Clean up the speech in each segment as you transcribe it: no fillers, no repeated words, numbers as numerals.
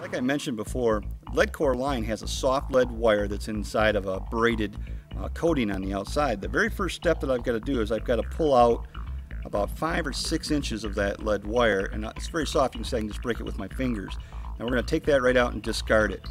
Like I mentioned before, lead core line has a soft lead wire that's inside of a braided coating on the outside. The very first step that I've got to do is I've got to pull out about 5 or 6 inches of that lead wire, and it's very soft. You can see I can just break it with my fingers. Now we're going to take that right out and discard it.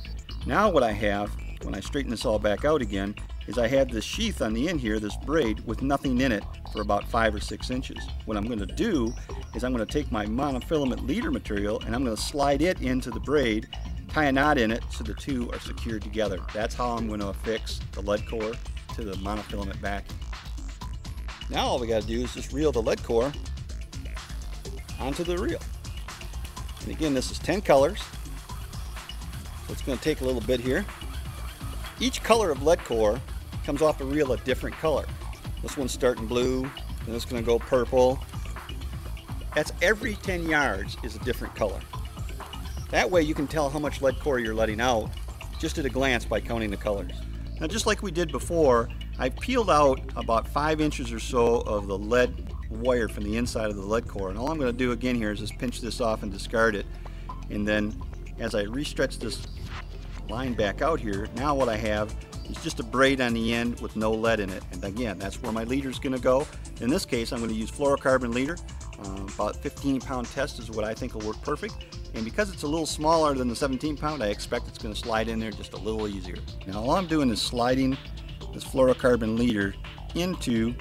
Now what I have, when I straighten this all back out again, is I have this sheath on the end here, this braid, with nothing in it for about 5 or 6 inches. What I'm going to do is I'm going to take my monofilament leader material and I'm going to slide it into the braid, tie a knot in it so the two are secured together. That's how I'm going to affix the lead core to the monofilament backing. Now all we got to do is just reel the lead core onto the reel. And again, this is 10 colors, so it's going to take a little bit here. Each color of lead core comes off the reel a different color. This one's starting blue, then it's going to go purple. That's every 10 yards is a different color. That way you can tell how much lead core you're letting out just at a glance by counting the colors. Now, just like we did before, I peeled out about 5 inches or so of the lead wire from the inside of the lead core, and all I'm going to do again here is just pinch this off and discard it. And then as I restretch this line back out here, now what I have is just a braid on the end with no lead in it. And again, that's where my leader is going to go. In this case, I'm going to use fluorocarbon leader. About 15-pound test is what I think will work perfect. And because it's a little smaller than the 17-pound, I expect it's going to slide in there just a little easier. Now all I'm doing is sliding this fluorocarbon leader into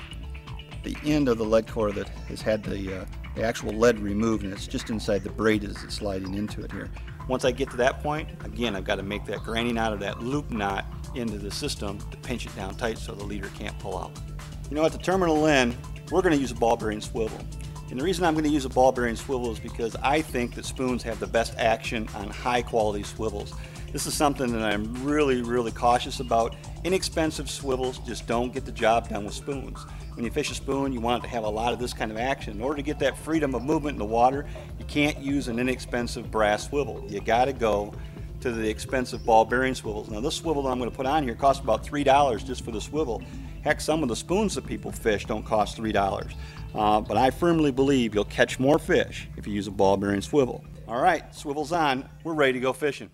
the end of the lead core that has had the actual lead removed, and it's just inside the braid as it's sliding into it here. Once I get to that point, again, I've got to make that granny knot or that loop knot into the system to pinch it down tight so the leader can't pull out. You know, at the terminal end, we're going to use a ball bearing swivel. And the reason I'm going to use a ball bearing swivel is because I think that spoons have the best action on high quality swivels. This is something that I'm really cautious about. Inexpensive swivels just don't get the job done with spoons. When you fish a spoon, you want it to have a lot of this kind of action. In order to get that freedom of movement in the water, you can't use an inexpensive brass swivel. You got to go to the expensive ball bearing swivels. Now this swivel that I'm going to put on here costs about $3 just for the swivel. Heck, some of the spoons that people fish don't cost $3. But I firmly believe you'll catch more fish if you use a ball bearing swivel. All right, swivel's on. We're ready to go fishing.